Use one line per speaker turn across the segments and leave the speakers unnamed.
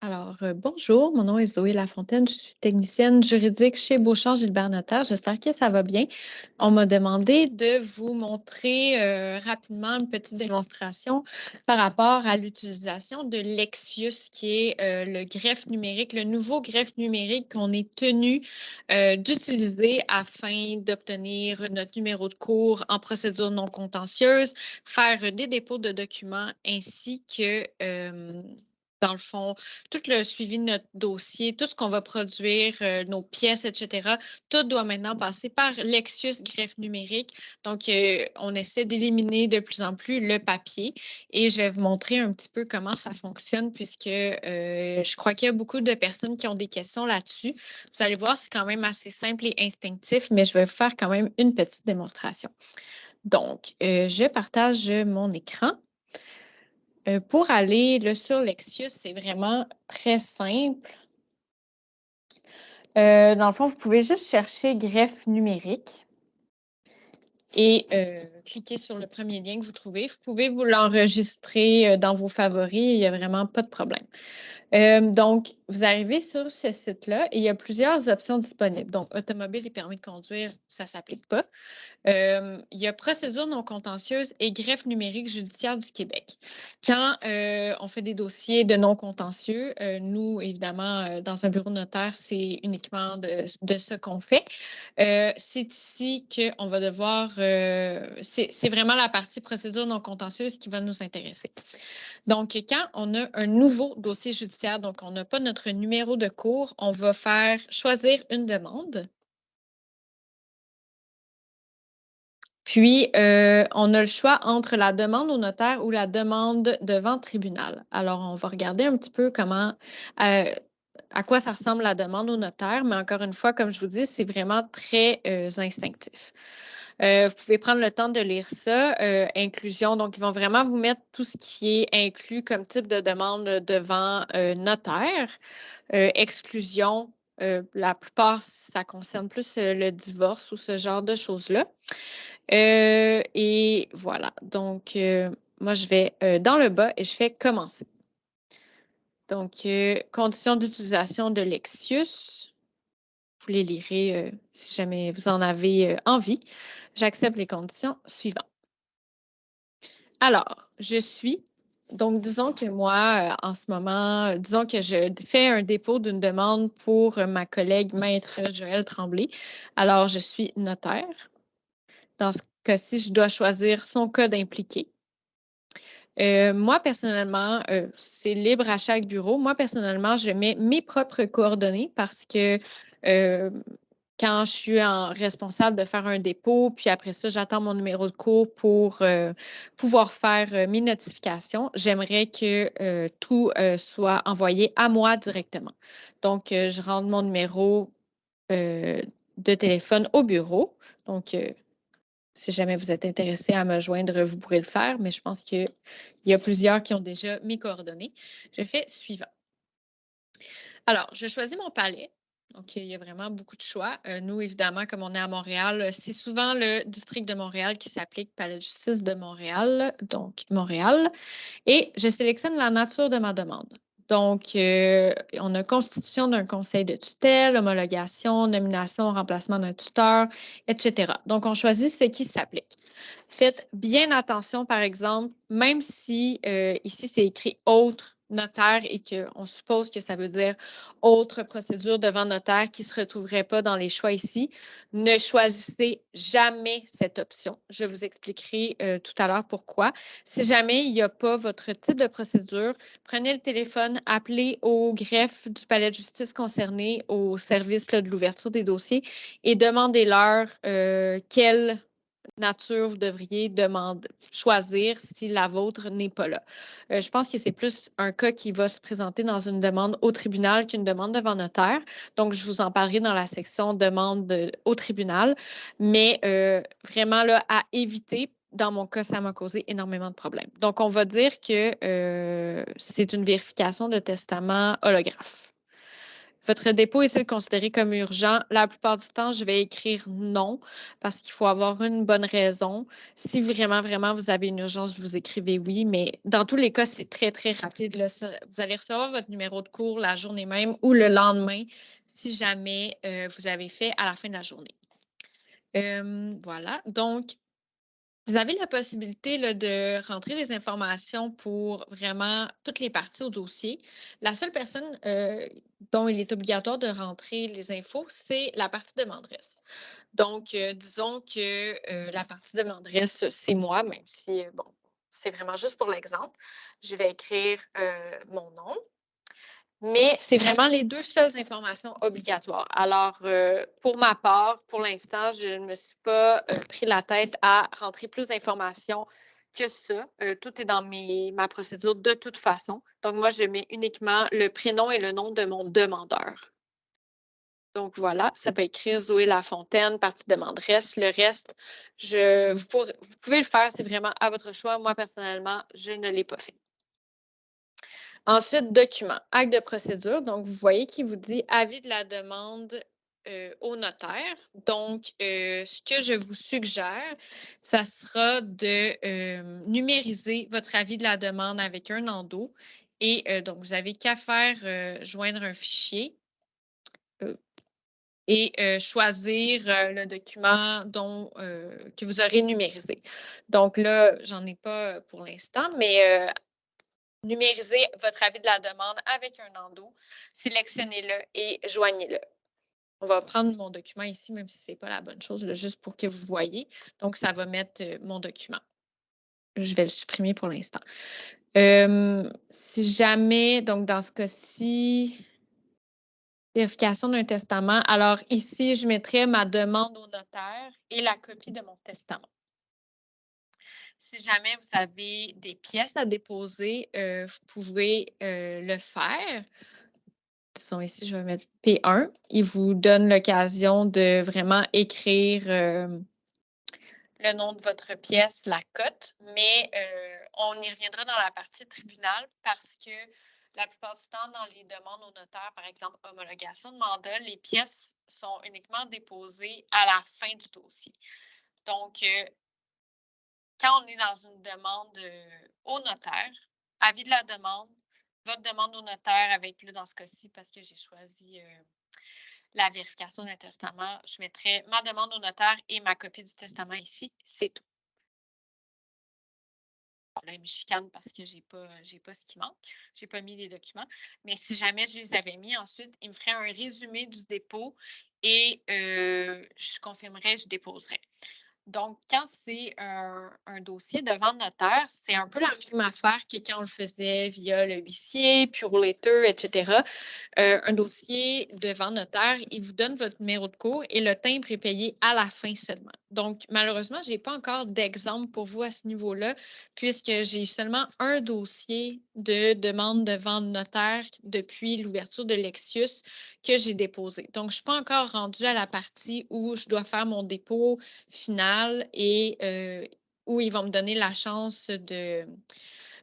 Bonjour, mon nom est Zoé Lafontaine, je suis technicienne juridique chez Beauchamp Gilbert Notaire. J'espère que ça va bien. On m'a demandé de vous montrer rapidement une petite démonstration par rapport à l'utilisation de Lexius, qui est le greffe numérique, le nouveau greffe numérique qu'on est tenu d'utiliser afin d'obtenir notre numéro de cours en procédure non contentieuse, faire des dépôts de documents ainsi que dans le fond, tout le suivi de notre dossier, tout ce qu'on va produire, nos pièces, etc., tout doit maintenant passer par Lexius greffe numérique. Donc, on essaie d'éliminer de plus en plus le papier et je vais vous montrer un petit peu comment ça fonctionne puisque je crois qu'il y a beaucoup de personnes qui ont des questions là-dessus. Vous allez voir, c'est quand même assez simple et instinctif, mais je vais vous faire quand même une petite démonstration. Donc, je partage mon écran. Pour aller là, sur Lexius, c'est vraiment très simple. Dans le fond, vous pouvez juste chercher greffe numérique et cliquer sur le premier lien que vous trouvez. Vous pouvez vous l'enregistrer dans vos favoris, il n'y a vraiment pas de problème. Donc, vous arrivez sur ce site-là et il y a plusieurs options disponibles. Donc, automobile et permis de conduire, ça ne s'applique pas. Il y a procédure non contentieuse et greffe numérique judiciaire du Québec. Quand on fait des dossiers de non contentieux, nous, évidemment, dans un bureau notaire, c'est uniquement de ce qu'on fait. C'est ici qu'on va devoir, c'est vraiment la partie procédure non contentieuse qui va nous intéresser. Donc, quand on a un nouveau dossier judiciaire, donc on n'a pas notre numéro de cours, on va faire choisir une demande. Puis, on a le choix entre la demande au notaire ou la demande devant tribunal. Alors, on va regarder un petit peu comment, à quoi ça ressemble la demande au notaire, mais encore une fois, comme je vous dis, c'est vraiment très instinctif. Vous pouvez prendre le temps de lire ça. Inclusion, donc ils vont vraiment vous mettre tout ce qui est inclus comme type de demande devant notaire. Exclusion, la plupart, ça concerne plus le divorce ou ce genre de choses-là. Et voilà. Donc, moi, je vais dans le bas et je fais commencer. Donc, conditions d'utilisation de Lexius. Vous les lirez si jamais vous en avez envie. J'accepte les conditions suivantes. Alors, donc disons que moi, en ce moment, disons que je fais un dépôt d'une demande pour ma collègue maître Joëlle Tremblay. Alors, je suis notaire. Dans ce cas-ci, je dois choisir son code impliqué. Moi, personnellement, c'est libre à chaque bureau. Moi, personnellement, je mets mes propres coordonnées parce que quand je suis responsable de faire un dépôt, puis après ça, j'attends mon numéro de cours pour pouvoir faire mes notifications, j'aimerais que tout soit envoyé à moi directement. Donc, je rentre mon numéro de téléphone au bureau. Donc, si jamais vous êtes intéressé à me joindre, vous pourrez le faire, mais je pense qu'il y a plusieurs qui ont déjà mes coordonnées. Je fais suivant. Alors, je choisis mon palais. Donc, il y a vraiment beaucoup de choix. Nous, évidemment, comme on est à Montréal, c'est souvent le district de Montréal qui s'applique, Palais de justice de Montréal, donc Montréal. Et je sélectionne la nature de ma demande. Donc, on a constitution d'un conseil de tutelle, homologation, nomination, remplacement d'un tuteur, etc. Donc, on choisit ce qui s'applique. Faites bien attention, par exemple, même si ici c'est écrit autre notaire et qu'on suppose que ça veut dire autre procédure devant notaire qui ne se retrouverait pas dans les choix ici, ne choisissez jamais cette option. Je vous expliquerai tout à l'heure pourquoi. Si jamais il n'y a pas votre type de procédure, prenez le téléphone, appelez au greffe du palais de justice concerné, au service là, de l'ouverture des dossiers et demandez-leur quelle nature vous devriez choisir si la vôtre n'est pas là. Je pense que c'est plus un cas qui va se présenter dans une demande au tribunal qu'une demande devant notaire. Donc, je vous en parlerai dans la section demande au tribunal. Mais vraiment, là, à éviter. Dans mon cas, ça m'a causé énormément de problèmes. Donc, on va dire que c'est une vérification de testament holographe. Votre dépôt est-il considéré comme urgent? La plupart du temps, je vais écrire non parce qu'il faut avoir une bonne raison. Si vraiment, vraiment, vous avez une urgence, vous écrivez oui, mais dans tous les cas, c'est très, très rapide. Là. Vous allez recevoir votre numéro de cours la journée même ou le lendemain si jamais vous avez fait à la fin de la journée. Voilà. Donc, vous avez la possibilité là, de rentrer les informations pour vraiment toutes les parties au dossier. La seule personne dont il est obligatoire de rentrer les infos, c'est la partie demanderesse. Donc, disons que la partie demanderesse, c'est moi, même si, bon, c'est vraiment juste pour l'exemple. Je vais écrire mon nom. Mais c'est vraiment les deux seules informations obligatoires. Alors, pour ma part, pour l'instant, je ne me suis pas pris la tête à rentrer plus d'informations que ça. Tout est dans ma procédure de toute façon. Donc, moi, je mets uniquement le prénom et le nom de mon demandeur. Donc, voilà, ça peut écrire Zoé Lafontaine, partie demanderesse. Le reste, vous pouvez le faire, c'est vraiment à votre choix. Moi, personnellement, je ne l'ai pas fait. Ensuite, document, acte de procédure. Donc, vous voyez qu'il vous dit avis de la demande au notaire. Donc, ce que je vous suggère, ça sera de numériser votre avis de la demande avec un endo. Et donc, vous n'avez qu'à faire joindre un fichier et choisir le document que vous aurez numérisé. Donc là, j'en ai pas pour l'instant, mais numérisez votre avis de la demande avec un endo, sélectionnez-le et joignez-le. On va prendre mon document ici, même si ce n'est pas la bonne chose, là, juste pour que vous voyez. Donc, ça va mettre mon document. Je vais le supprimer pour l'instant. Si jamais, donc dans ce cas-ci, vérification d'un testament. Alors ici, je mettrai ma demande au notaire et la copie de mon testament. Si jamais vous avez des pièces à déposer, vous pouvez le faire. Disons ici, je vais mettre P1. Il vous donne l'occasion de vraiment écrire le nom de votre pièce, la cote, mais on y reviendra dans la partie tribunal parce que la plupart du temps, dans les demandes au notaire, par exemple, homologation de mandat, les pièces sont uniquement déposées à la fin du dossier. Donc, quand on est dans une demande au notaire, avis de la demande, votre demande au notaire avec, là, dans ce cas-ci, parce que j'ai choisi la vérification d'un testament, je mettrai ma demande au notaire et ma copie du testament ici. C'est tout. Là, il me chicane parce que j'ai pas ce qui manque. J'ai pas mis les documents. Mais si jamais je les avais mis, ensuite, il me ferait un résumé du dépôt et je confirmerais, je déposerais. Donc, quand c'est un dossier devant le notaire, c'est un peu la même affaire que quand on le faisait via le huissier, Pure Letter, etc. Un dossier devant le notaire, il vous donne votre numéro de cours et le timbre est payé à la fin seulement. Donc, malheureusement, je n'ai pas encore d'exemple pour vous à ce niveau-là, puisque j'ai seulement un dossier de demande devant le notaire depuis l'ouverture de Lexus que j'ai déposé. Donc, je ne suis pas encore rendue à la partie où je dois faire mon dépôt final et où ils vont me donner la chance de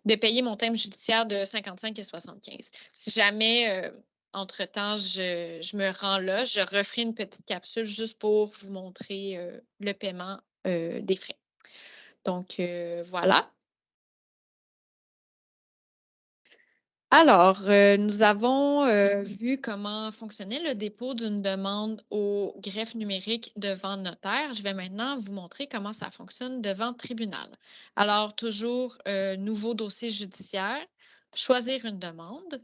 payer mon timbre judiciaire de 55 et 75. Si jamais, entre-temps, je me rends là, je referai une petite capsule juste pour vous montrer le paiement des frais. Donc, voilà. Alors, nous avons vu comment fonctionnait le dépôt d'une demande au greffe numérique devant notaire. Je vais maintenant vous montrer comment ça fonctionne devant tribunal. Alors, toujours nouveau dossier judiciaire, choisir une demande.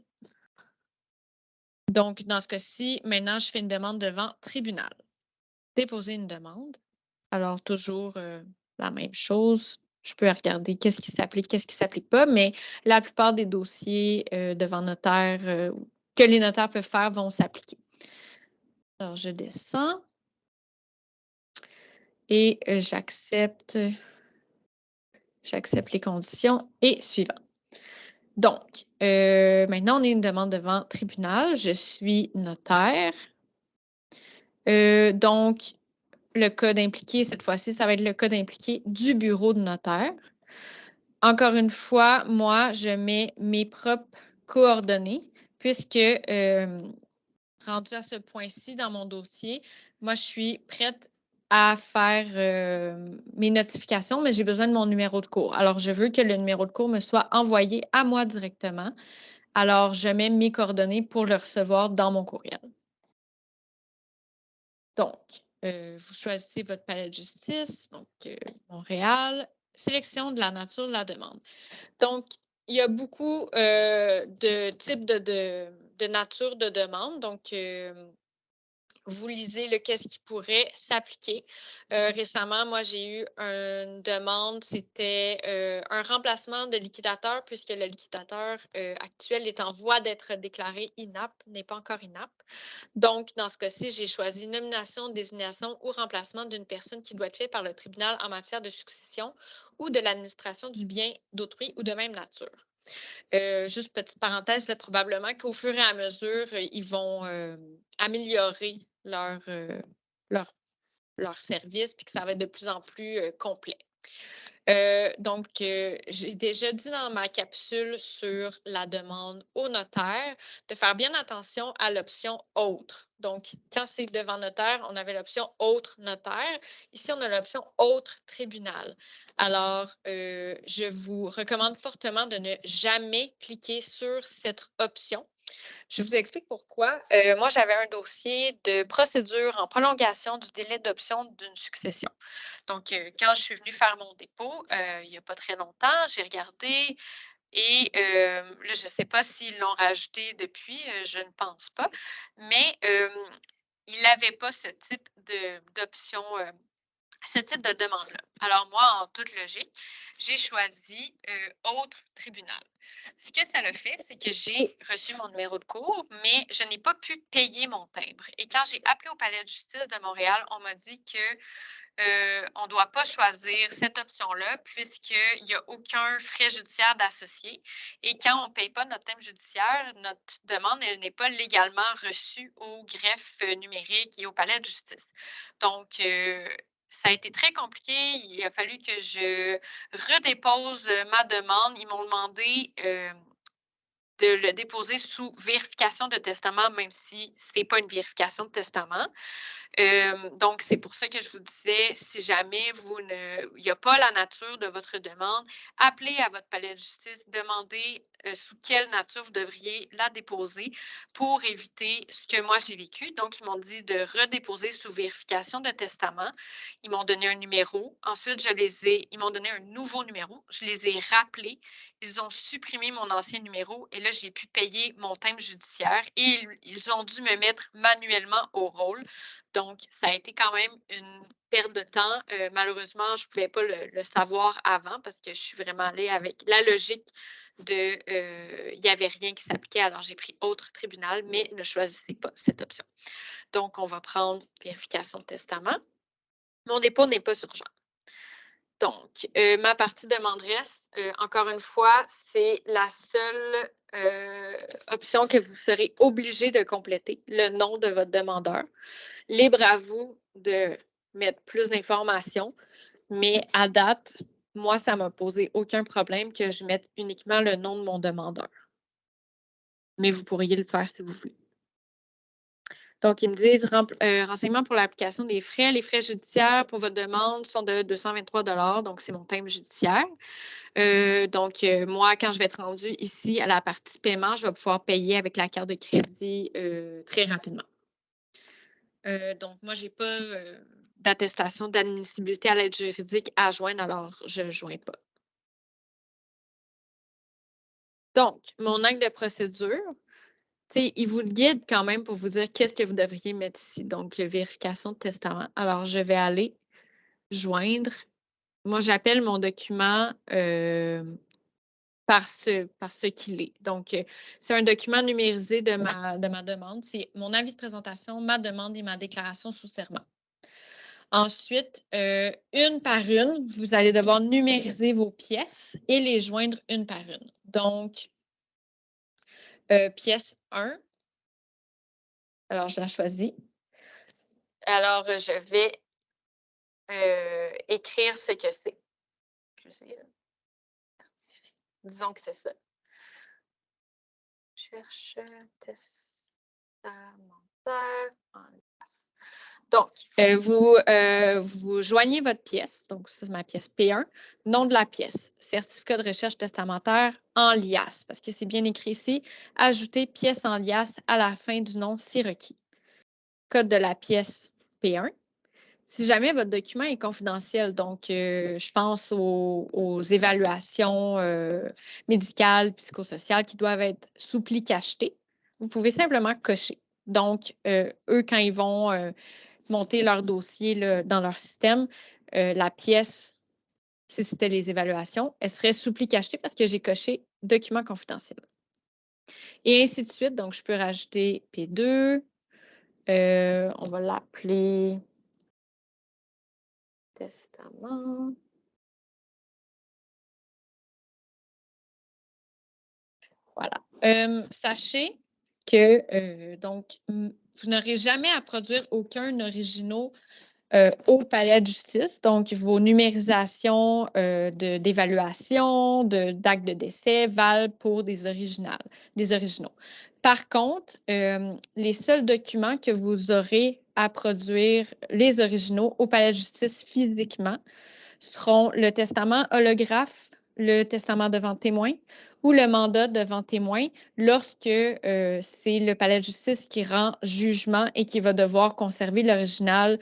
Donc, dans ce cas-ci, maintenant, je fais une demande devant tribunal. Déposer une demande. Alors, toujours la même chose. Je peux regarder qu'est-ce qui s'applique, qu'est-ce qui ne s'applique pas, mais la plupart des dossiers devant notaire que les notaires peuvent faire vont s'appliquer. Alors, je descends et j'accepte les conditions et suivant. Donc, maintenant, on est une demande devant tribunal. Je suis notaire. Donc, le code impliqué, cette fois-ci, ça va être le code impliqué du bureau de notaire. Encore une fois, moi, je mets mes propres coordonnées puisque rendu à ce point-ci dans mon dossier, moi, je suis prête à faire mes notifications, mais j'ai besoin de mon numéro de cours. Alors, je veux que le numéro de cours me soit envoyé à moi directement. Alors, je mets mes coordonnées pour le recevoir dans mon courriel. Donc, vous choisissez votre palais de justice, donc Montréal, sélection de la nature de la demande. Donc, il y a beaucoup de types de nature de demande. Donc, vous lisez le qu'est-ce qui pourrait s'appliquer. Récemment, moi, j'ai eu une demande, c'était un remplacement de liquidateur puisque le liquidateur actuel est en voie d'être déclaré inapte, n'est pas encore inapte. Donc, dans ce cas-ci, j'ai choisi nomination, désignation ou remplacement d'une personne qui doit être fait par le tribunal en matière de succession ou de l'administration du bien d'autrui ou de même nature. Juste petite parenthèse, là, probablement qu'au fur et à mesure, ils vont améliorer leur, leur service puis que ça va être de plus en plus complet. Donc, j'ai déjà dit dans ma capsule sur la demande au notaire de faire bien attention à l'option autre. Donc, quand c'est devant notaire, on avait l'option autre notaire. Ici, on a l'option autre tribunal. Alors, je vous recommande fortement de ne jamais cliquer sur cette option. Je vous explique pourquoi. Moi, j'avais un dossier de procédure en prolongation du délai d'option d'une succession. Donc, quand je suis venue faire mon dépôt, il n'y a pas très longtemps, j'ai regardé et là, je ne sais pas s'ils l'ont rajouté depuis, je ne pense pas, mais il n'avait pas ce type d'option, ce type de demande-là. Alors, moi, en toute logique, j'ai choisi autre tribunal. Ce que ça a fait, c'est que j'ai reçu mon numéro de cours, mais je n'ai pas pu payer mon timbre. Et quand j'ai appelé au Palais de justice de Montréal, on m'a dit que on ne doit pas choisir cette option-là puisqu'il n'y a aucun frais judiciaire d'associé. Et quand on ne paye pas notre thème judiciaire, notre demande, elle n'est pas légalement reçue au greffe numérique et au palais de justice. Donc, ça a été très compliqué. Il a fallu que je redépose ma demande. Ils m'ont demandé de le déposer sous vérification de testament, même si ce n'est pas une vérification de testament. Donc, c'est pour ça que je vous disais, si jamais il n'y a pas la nature de votre demande, appelez à votre palais de justice, demandez sous quelle nature vous devriez la déposer pour éviter ce que moi j'ai vécu. Donc, ils m'ont dit de redéposer sous vérification de testament. Ils m'ont donné un numéro. Ensuite, ils m'ont donné un nouveau numéro. Je les ai rappelés. Ils ont supprimé mon ancien numéro et là, j'ai pu payer mon timbre judiciaire et ils ont dû me mettre manuellement au rôle. Donc, ça a été quand même une perte de temps. Malheureusement, je ne pouvais pas le savoir avant parce que je suis vraiment allée avec la logique il n'y avait rien qui s'appliquait, alors j'ai pris autre tribunal, mais ne choisissez pas cette option. Donc, on va prendre vérification de testament. Mon dépôt n'est pas urgent. Donc, ma partie demanderesse, encore une fois, c'est la seule option que vous serez obligé de compléter, le nom de votre demandeur. Libre à vous de mettre plus d'informations, mais à date, moi, ça ne m'a posé aucun problème que je mette uniquement le nom de mon demandeur. Mais vous pourriez le faire si vous voulez. Donc, ils me disent renseignements pour l'application des frais. Les frais judiciaires pour votre demande sont de 223 $, donc c'est mon thème judiciaire. Donc, moi, quand je vais être rendue ici à la partie paiement, je vais pouvoir payer avec la carte de crédit très rapidement. Donc, moi, je n'ai pas d'attestation d'admissibilité à l'aide juridique à joindre, alors je ne joins pas. Donc, mon acte de procédure, il vous guide quand même pour vous dire qu'est-ce que vous devriez mettre ici. Donc, vérification de testament. Alors, je vais aller joindre. Moi, j'appelle mon document par ce qu'il est. Donc, c'est un document numérisé de ma demande. C'est mon avis de présentation, ma demande et ma déclaration sous serment. Ensuite, une par une, vous allez devoir numériser vos pièces et les joindre une par une. Donc, pièce 1, alors je la choisis. Alors, je vais écrire ce que c'est. Je sais, disons que c'est ça. Cherche testament. en liasse. Donc, vous joignez votre pièce. Donc, ça, c'est ma pièce P1. Nom de la pièce. Certificat de recherche testamentaire en liasse. Parce que c'est bien écrit ici. Ajouter pièce en liasse à la fin du nom si requis. Code de la pièce P1. Si jamais votre document est confidentiel, donc je pense aux évaluations médicales, psychosociales qui doivent être sous pli cacheté, vous pouvez simplement cocher. Donc, eux, quand ils vont monter leur dossier là, dans leur système, la pièce, si c'était les évaluations, elle serait sous pli cacheté parce que j'ai coché document confidentiel. Et ainsi de suite. Donc, je peux rajouter P2. On va l'appeler testament. Voilà. Sachez que donc, vous n'aurez jamais à produire aucun originaux au palais de justice. Donc, vos numérisations d'évaluation, d'actes de décès valent pour des originaux. Par contre, les seuls documents que vous aurez à produire, les originaux au palais de justice physiquement, seront le testament holographe, le testament devant témoin ou le mandat devant témoin lorsque c'est le palais de justice qui rend jugement et qui va devoir conserver l'original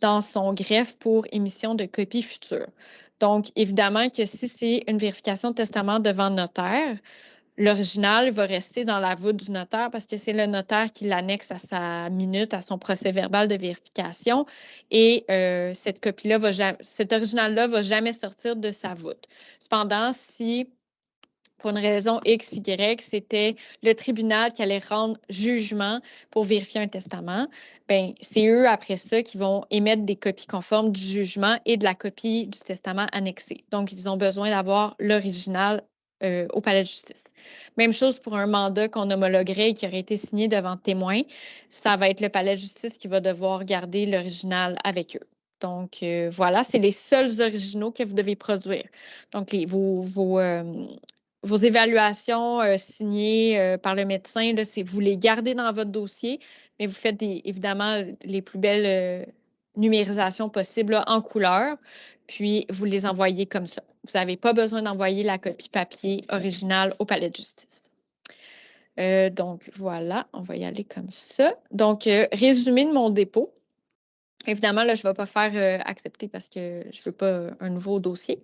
dans son greffe pour émission de copie future. Donc, évidemment que si c'est une vérification de testament devant notaire, l'original va rester dans la voûte du notaire parce que c'est le notaire qui l'annexe à sa minute, à son procès-verbal de vérification. Et cette copie-là cet original-là ne va jamais sortir de sa voûte. Cependant, si pour une raison X, Y, c'était le tribunal qui allait rendre jugement pour vérifier un testament, ben, c'est eux, après ça, qui vont émettre des copies conformes du jugement et de la copie du testament annexé. Donc, ils ont besoin d'avoir l'original au palais de justice. Même chose pour un mandat qu'on homologuerait et qui aurait été signé devant témoin. Ça va être le palais de justice qui va devoir garder l'original avec eux. Donc, voilà, c'est les seuls originaux que vous devez produire. Donc, vos évaluations signées par le médecin, là, vous les gardez dans votre dossier, mais vous faites évidemment les plus belles numérisations possibles là, en couleur, puis vous les envoyez comme ça. Vous n'avez pas besoin d'envoyer la copie papier originale au palais de justice. Donc, voilà, on va y aller comme ça. Donc, résumé de mon dépôt. Évidemment, là, je ne vais pas faire accepter parce que je ne veux pas un nouveau dossier.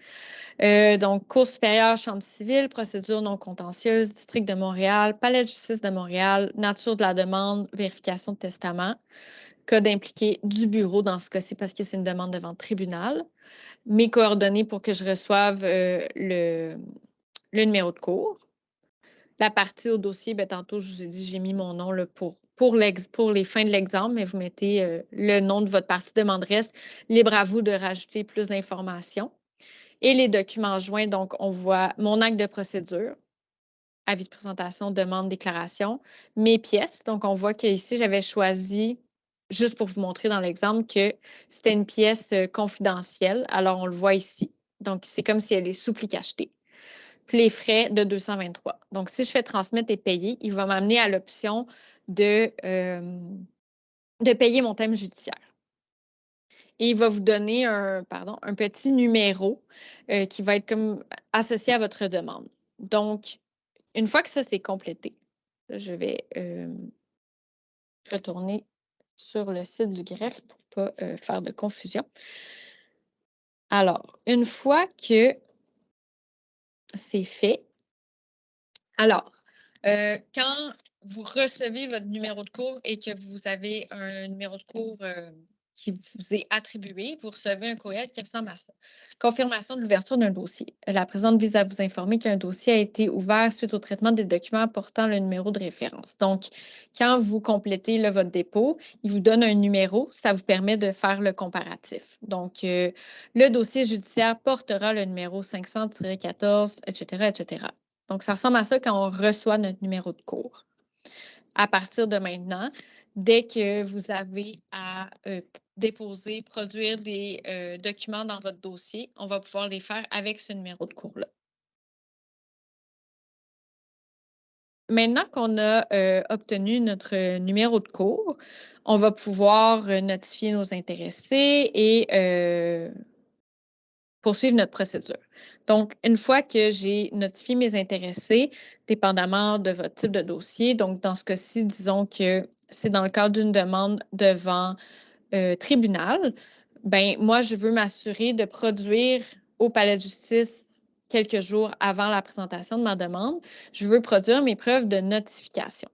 Donc, Cour supérieure, Chambre civile, procédure non contentieuse, District de Montréal, Palais de justice de Montréal, nature de la demande, vérification de testament, code impliqué du bureau dans ce cas-ci parce que c'est une demande devant le tribunal, mes coordonnées pour que je reçoive le numéro de cour. La partie au dossier, bien, tantôt, je vous ai dit, j'ai mis mon nom là, pour les fins de l'exemple, mais vous mettez le nom de votre partie demanderesse. Libre à vous de rajouter plus d'informations. Et les documents joints, donc, on voit mon acte de procédure, avis de présentation, demande, déclaration, mes pièces. Donc, on voit qu'ici, j'avais choisi, juste pour vous montrer dans l'exemple, que c'était une pièce confidentielle. Alors, on le voit ici. Donc, c'est comme si elle est sous pli cacheté. Puis les frais de 223. Donc, si je fais transmettre et payer, il va m'amener à l'option de payer mon thème judiciaire. Et il va vous donner un petit numéro qui va être comme associé à votre demande. Donc, une fois que ça c'est complété, là, je vais retourner sur le site du greffe pour ne pas faire de confusion. Alors, une fois que c'est fait, alors, quand vous recevez votre numéro de cours et que vous avez un numéro de cours qui vous est attribué, vous recevez un courriel qui ressemble à ça. Confirmation de l'ouverture d'un dossier. La présidente vise à vous informer qu'un dossier a été ouvert suite au traitement des documents portant le numéro de référence. Donc, quand vous complétez là, votre dépôt, il vous donne un numéro. Ça vous permet de faire le comparatif. Donc, le dossier judiciaire portera le numéro 500-14, etc., etc. Donc, ça ressemble à ça quand on reçoit notre numéro de cours. À partir de maintenant, dès que vous avez à déposer, produire des documents dans votre dossier, on va pouvoir les faire avec ce numéro de cours-là. Maintenant qu'on a obtenu notre numéro de cours, on va pouvoir notifier nos intéressés et poursuivre notre procédure. Donc, une fois que j'ai notifié mes intéressés, dépendamment de votre type de dossier, donc dans ce cas-ci, disons que c'est dans le cadre d'une demande devant tribunal, ben moi, je veux m'assurer de produire au palais de justice quelques jours avant la présentation de ma demande. Je veux produire mes preuves de notification.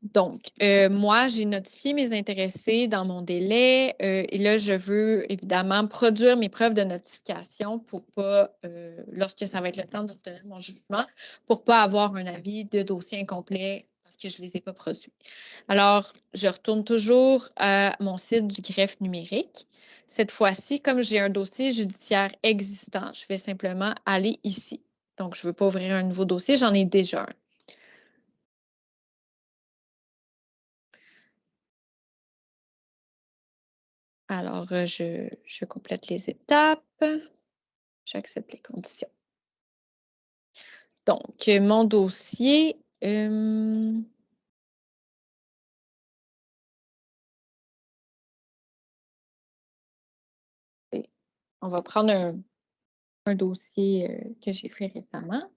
Donc, moi, j'ai notifié mes intéressés dans mon délai et là, je veux évidemment produire mes preuves de notification pour pas, lorsque ça va être le temps d'obtenir mon jugement, pour pas avoir un avis de dossier incomplet parce que je ne les ai pas produits. Alors, je retourne toujours à mon site du greffe numérique. Cette fois-ci, comme j'ai un dossier judiciaire existant, je vais simplement aller ici. Donc, je ne veux pas ouvrir un nouveau dossier, j'en ai déjà un. Alors, je complète les étapes. J'accepte les conditions. Donc, mon dossier, on va prendre un dossier que j'ai fait récemment.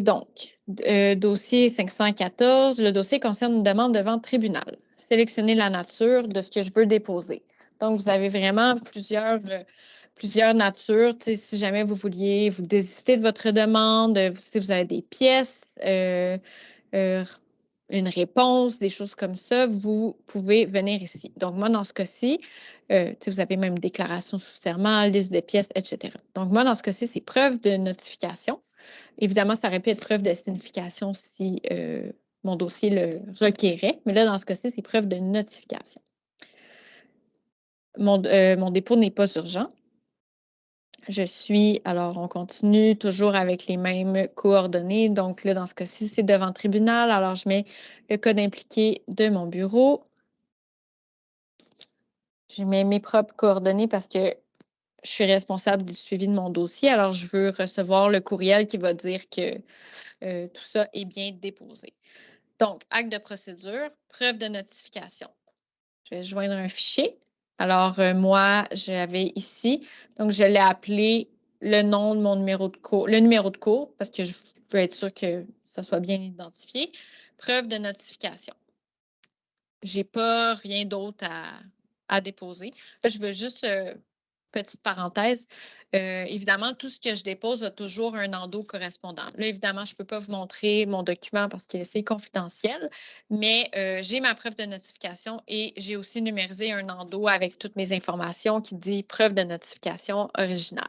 Donc, dossier 514, le dossier concerne une demande devant le tribunal. Sélectionnez la nature de ce que je veux déposer. Donc, vous avez vraiment plusieurs natures. Si jamais vous vouliez vous désister de votre demande, si vous avez des pièces, une réponse, des choses comme ça, vous pouvez venir ici. Donc, moi, dans ce cas-ci, vous avez même déclaration sous serment, liste des pièces, etc. Donc, moi, dans ce cas-ci, c'est preuve de notification. Évidemment, ça aurait pu être preuve de signification si mon dossier le requérait, mais là, dans ce cas-ci, c'est preuve de notification. Mon dépôt n'est pas urgent. Alors, on continue toujours avec les mêmes coordonnées. Donc, là, dans ce cas-ci, c'est devant le tribunal. Alors, je mets le code impliqué de mon bureau. Je mets mes propres coordonnées parce que je suis responsable du suivi de mon dossier. Alors, je veux recevoir le courriel qui va dire que tout ça est bien déposé. Donc, acte de procédure, preuve de notification. Je vais joindre un fichier. Alors, moi, j'avais ici, donc je l'ai appelé le nom de mon numéro de cours, le numéro de cours, parce que je veux être sûre que ça soit bien identifié. Preuve de notification. Je n'ai pas rien d'autre à déposer. Là, je veux juste, petite parenthèse, évidemment, tout ce que je dépose a toujours un endo correspondant. Là, évidemment, je ne peux pas vous montrer mon document parce que c'est confidentiel, mais j'ai ma preuve de notification et j'ai aussi numérisé un endo avec toutes mes informations qui dit preuve de notification originale.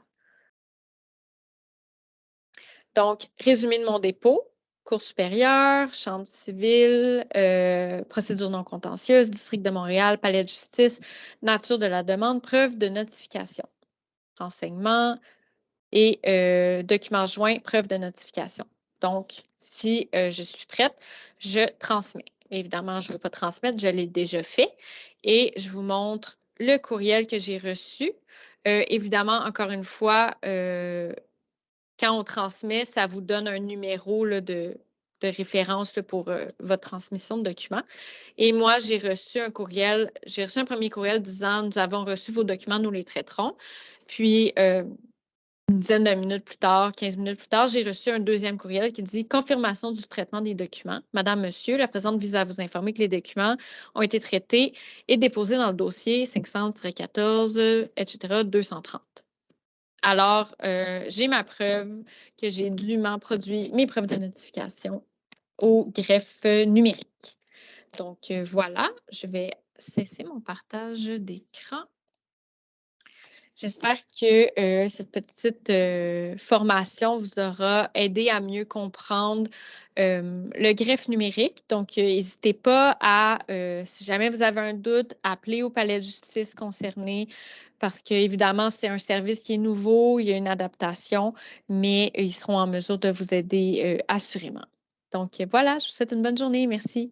Donc, résumé de mon dépôt. Cour supérieure, chambre civile, procédure non contentieuse, district de Montréal, palais de justice, nature de la demande, preuve de notification, renseignement et document joint, preuve de notification. Donc, si je suis prête, je transmets. Évidemment, je ne veux pas transmettre, je l'ai déjà fait et je vous montre le courriel que j'ai reçu. Évidemment, encore une fois, quand on transmet, ça vous donne un numéro là, de référence là, pour votre transmission de documents. Et moi, j'ai reçu un premier courriel disant nous avons reçu vos documents, nous les traiterons. Puis, une dizaine de minutes plus tard, 15 minutes plus tard, j'ai reçu un deuxième courriel qui dit confirmation du traitement des documents. Madame, monsieur, la présente vise à vous informer que les documents ont été traités et déposés dans le dossier 514, etc., 230. Alors, j'ai ma preuve que j'ai dûment produit mes preuves de notification au greffe numérique. Donc, voilà, je vais cesser mon partage d'écran. J'espère que cette petite formation vous aura aidé à mieux comprendre le greffe numérique. Donc, n'hésitez pas à, si jamais vous avez un doute, appeler au palais de justice concerné parce qu'évidemment, c'est un service qui est nouveau, il y a une adaptation, mais ils seront en mesure de vous aider assurément. Donc, voilà, je vous souhaite une bonne journée. Merci.